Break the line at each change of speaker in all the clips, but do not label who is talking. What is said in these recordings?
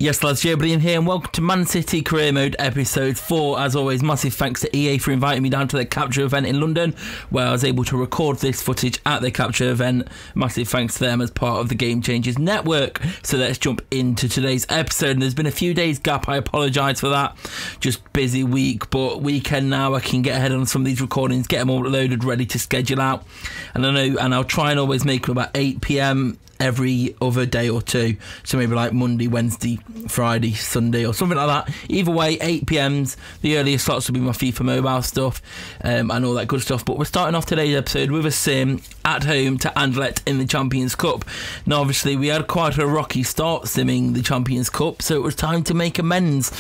Yes, lads, joebiline here, and welcome to Man City Career Mode Episode 4. As always, massive thanks to EA for inviting me down to their capture event in London, where I was able to record this footage at their capture event. Massive thanks to them as part of the Game Changers network. So let's jump into today's episode. And there's been a few days gap, I apologise for that. Just busy week, but weekend now I can get ahead on some of these recordings, get them all loaded, ready to schedule out. And I'll try and always make them about 8 PM every other day or two, so maybe like Monday, Wednesday, Friday, Sunday or something like that. Either way, 8 PMs, the earliest slots will be my FIFA Mobile stuff and all that good stuff. But we're starting off today's episode with a sim at home to Anderlecht in the Champions Cup. Now obviously we had quite a rocky start simming the Champions Cup, so it was time to make amends,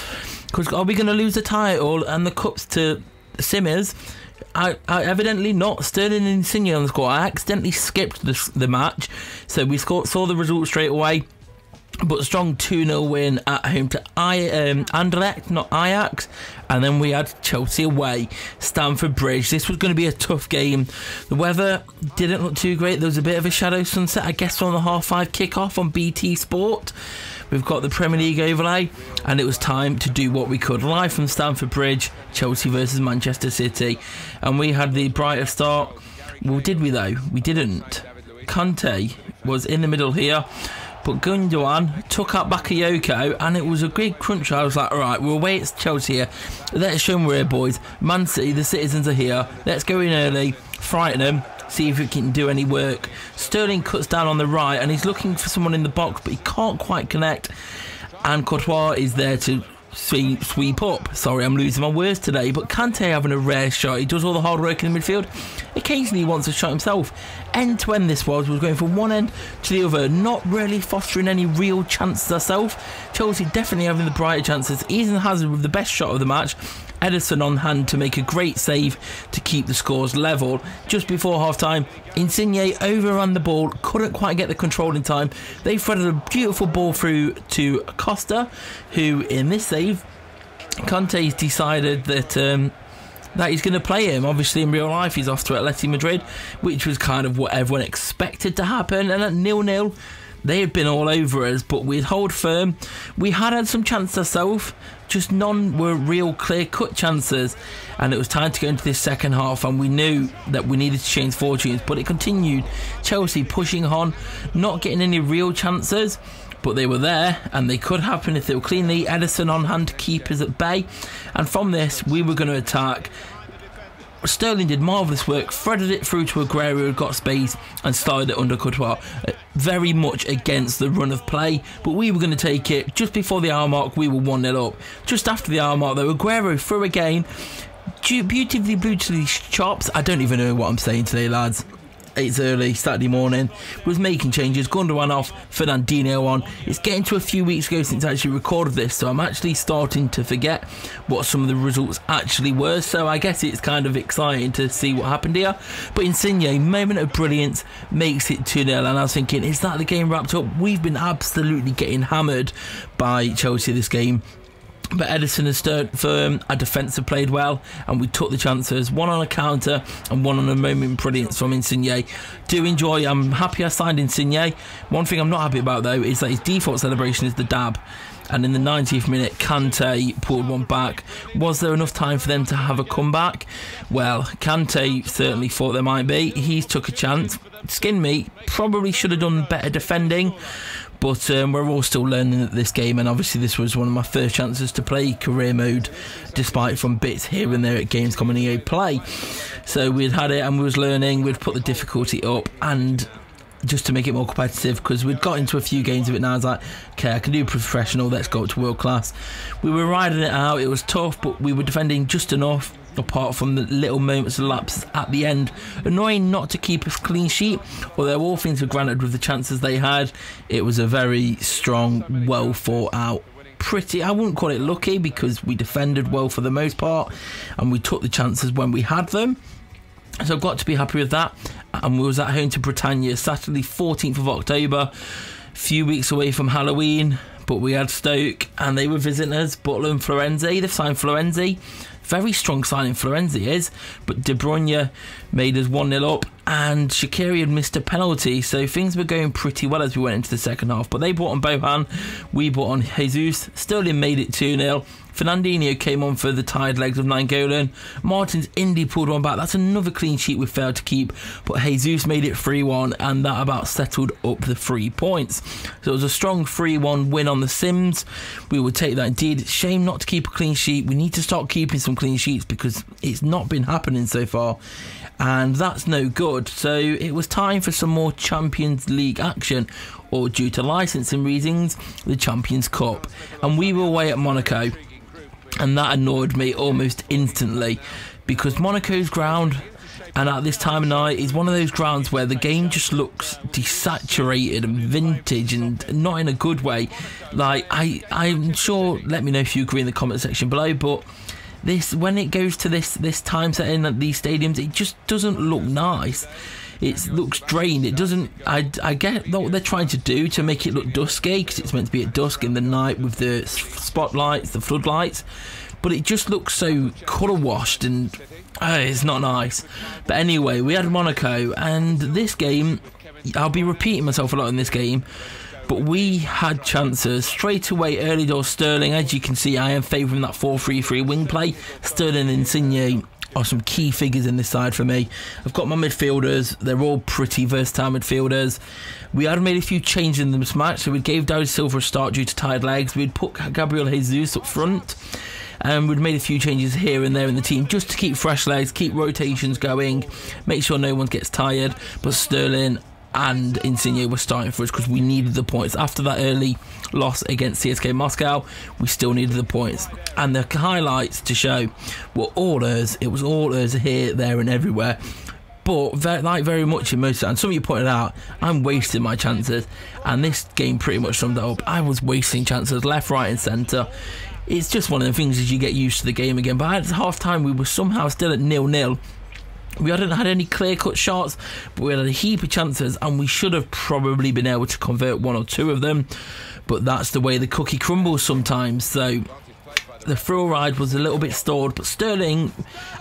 because are we going to lose the title and the cups to simmers? I evidently not. Sterling and Insigne on the score. I accidentally skipped the match, so we saw the result straight away. But a strong 2-0 win at home to Anderlecht, not Ajax. And then we had Chelsea away, Stamford Bridge. This was going to be a tough game. The weather didn't look too great. There was a bit of a shadow sunset, I guess, on the 5:30 kickoff on BT Sport. We've got the Premier League overlay, and it was time to do what we could. Live from Stamford Bridge, Chelsea versus Manchester City. And we had the brighter start. Well, did we though? We didn't. Conte was in the middle here, but Gundogan took out Bakayoko, and it was a big crunch. I was like, alright, we're away at Chelsea here. Let's show them we're here, boys. Man City, the citizens are here. Let's go in early, frighten them, see if we can do any work. Sterling cuts down on the right, and he's looking for someone in the box, but he can't quite connect. And Courtois is there to sweep up. Sorry, I'm losing my words today, but Kante having a rare shot. He does all the hard work in the midfield. Occasionally he wants a shot himself. End to end this was going from one end to the other, not really fostering any real chances ourselves. Chelsea definitely having the brighter chances. Eden Hazard with the best shot of the match. Ederson on hand to make a great save to keep the scores level. Just before half time, Insigne overran the ball, couldn't quite get the control in time. They threaded a beautiful ball through to Costa, who in this save, Conte's decided that he's going to play him. Obviously in real life he's off to Atletico Madrid, which was kind of what everyone expected to happen. And at 0-0 they had been all over us, but we'd hold firm. We had some chances ourselves, just none were real clear-cut chances, and it was time to go into this second half, and we knew that we needed to change fortunes, but it continued. Chelsea pushing on, not getting any real chances, but they were there, and they could happen if they were cleanly. Ederson on hand to keep us at bay, and from this we were going to attack. Sterling did marvellous work, threaded it through to Aguero, who got space, and started it under Courtois. Very much against the run of play, but we were going to take it. Just before the hour mark, we were 1-0 up. Just after the hour mark, though, Aguero through again. Beautifully chops. I don't even know what I'm saying today, lads. It's early, Saturday morning. Was making changes. Gundogan off, Fernandinho on. It's getting to a few weeks ago since I actually recorded this, so I'm actually starting to forget what some of the results actually were. So I guess it's kind of exciting to see what happened here. But Insigne, moment of brilliance, makes it 2-0. And I was thinking, is that the game wrapped up? We've been absolutely getting hammered by Chelsea this game. But Ederson has stood firm, our defence have played well, and we took the chances, one on a counter and one on a moment of brilliance from Insigne. I'm happy I signed Insigne. One thing I'm not happy about though is that his default celebration is the dab, and in the 90th minute Kante pulled one back. Was there enough time for them to have a comeback? Well, Kante certainly thought there might be. He took a chance. Skin me, probably should have done better defending. But we're all still learning at this game, and obviously this was one of my first chances to play career mode, despite from bits here and there at Gamescom and EA Play. So we'd had it and we was learning. We'd put the difficulty up, and just to make it more competitive, because we'd got into a few games of it now. I was like, okay, I can do professional, let's go up to world class. We were riding it out. It was tough, but we were defending just enough, apart from the little moments of lapses at the end. Annoying not to keep a clean sheet, although all things were granted with the chances they had. It was a very strong, well thought out, I wouldn't call it lucky, because we defended well for the most part and we took the chances when we had them. So I've got to be happy with that. And we was at home to Britannia Saturday 14th of October, a few weeks away from Halloween. But we had Stoke and they were visiting us, Butler and Florenzi. They've signed Florenzi Very strong signing Florenzi is, but De Bruyne made us 1-0 up, and Shaqiri had missed a penalty, so things were going pretty well as we went into the second half. But they brought on Bohan, we brought on Jesus, Sterling made it 2-0. Fernandinho came on for the tired legs of Nainggolan. Martins Indy pulled one back. That's another clean sheet we failed to keep, but Jesus made it 3-1, and that about settled up the 3 points. So it was a strong 3-1 win on the Sims. We would take that indeed. Shame not to keep a clean sheet. We need to start keeping some clean sheets because it's not been happening so far, and that's no good. So it was time for some more Champions League action, or due to licensing reasons, the Champions Cup. And we were away at Monaco, and that annoyed me almost instantly, because Monaco's ground, and at this time of night, is one of those grounds where the game just looks desaturated and vintage, and not in a good way. Like, I'm sure, let me know if you agree in the comment section below, but this, when it goes to this time setting at these stadiums, it just doesn't look nice. It looks drained. It doesn't. I get what they're trying to do to make it look dusky, because it's meant to be at dusk in the night with the spotlights, the floodlights, but it just looks so colour washed, and it's not nice. But anyway, we had Monaco, and this game, I'll be repeating myself a lot in this game, but we had chances straight away. Early door Sterling, as you can see, I am favouring that 4-3-3 wing play. Sterling and Insigne are some key figures in this side for me. I've got my midfielders, they're all pretty versatile midfielders. We had made a few changes in this match, so we gave David Silva a start due to tired legs. We'd put Gabriel Jesus up front, and we'd made a few changes here and there in the team just to keep fresh legs, keep rotations going, make sure no one gets tired. But Sterling and Insigne were starting for us because we needed the points. After that early loss against CSKA Moscow, we still needed the points. And the highlights to show were all ours. It was all ours here, there and everywhere. But very much in most, and some of you pointed out, I'm wasting my chances. And this game pretty much summed that up. I was wasting chances left, right and centre. It's just one of the things as you get used to the game again. But at half time, we were somehow still at 0-0. We hadn't had any clear-cut shots, but we had a heap of chances, and we should have probably been able to convert 1 or 2 of them. But that's the way the cookie crumbles sometimes. So the thrill ride was a little bit stalled, but Sterling,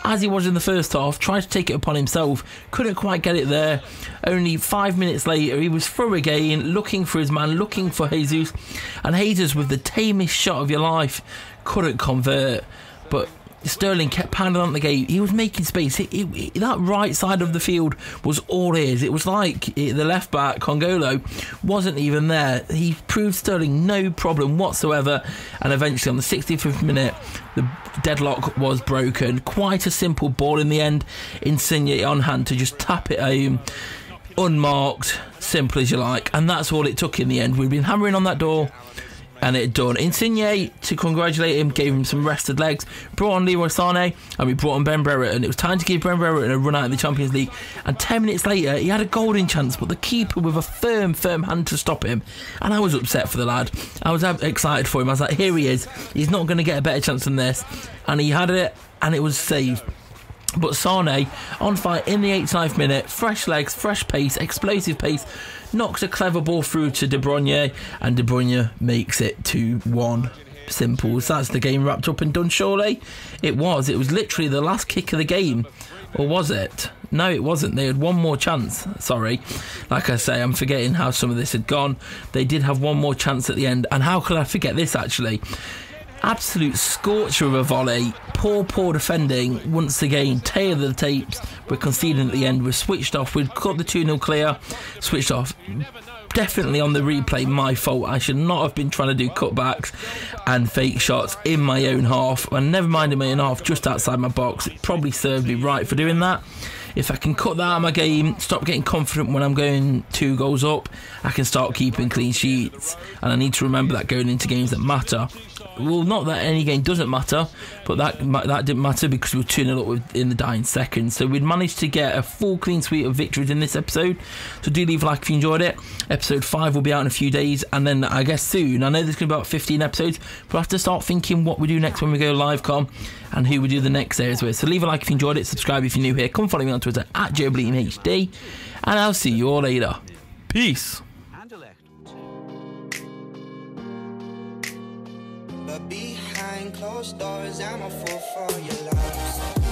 as he was in the first half, tried to take it upon himself, couldn't quite get it there. Only 5 minutes later, he was through again, looking for his man, looking for Jesus, and Jesus, with the tamest shot of your life, couldn't convert. But Sterling kept pounding on the gate. He was making space. That right side of the field was all his. It was like the left back, Congolo, wasn't even there. He proved Sterling no problem whatsoever, and eventually on the 65th minute, the deadlock was broken. Quite a simple ball in the end. Insigne on hand to just tap it home. Unmarked, simple as you like, and that's all it took in the end. We've been hammering on that door, and it done. Insigne, to congratulate him, gave him some rested legs, brought on Leroy Sané, and we brought on Ben Brereton. It was time to give Ben Brereton a run out in the Champions League, and 10 minutes later he had a golden chance, but the keeper with a firm hand to stop him, and I was upset for the lad. I was excited for him. I was like, here he is, he's not going to get a better chance than this, and he had it, and it was saved. But Sané, on fire in the 89th minute, fresh legs, fresh pace, explosive pace, knocks a clever ball through to De Bruyne, and De Bruyne makes it 2-1. Simple. So that's the game wrapped up and done, surely? It was. It was literally the last kick of the game. Or was it? No, it wasn't. They had one more chance. Sorry. Like I say, I'm forgetting how some of this had gone. They did have one more chance at the end. And how could I forget this, actually? Absolute scorcher of a volley. Poor defending. Once again, tail of the tapes. We're conceding at the end. We're switched off. We'd cut the 2-0 clear. Switched off. Definitely on the replay, my fault. I should not have been trying to do cutbacks and fake shots in my own half. And never mind in my own half, just outside my box. It probably served me right for doing that. If I can cut that out of my game, stop getting confident when I'm going 2 goals up, I can start keeping clean sheets. And I need to remember that going into games that matter. Well, not that any game doesn't matter, but that didn't matter because we were 2-0 up in the dying seconds. So we'd managed to get a full clean sweep of victories in this episode. So do leave a like if you enjoyed it. Episode 5 will be out in a few days, and then I guess soon, I know there's going to be about 15 episodes, but I have to start thinking what we do next when we go live.com and who we do the next series with. So leave a like if you enjoyed it, subscribe if you're new here, come follow me on Twitter at joebilineHD, and I'll see you all later. Peace.
But behind closed doors, I'm a fool for your love.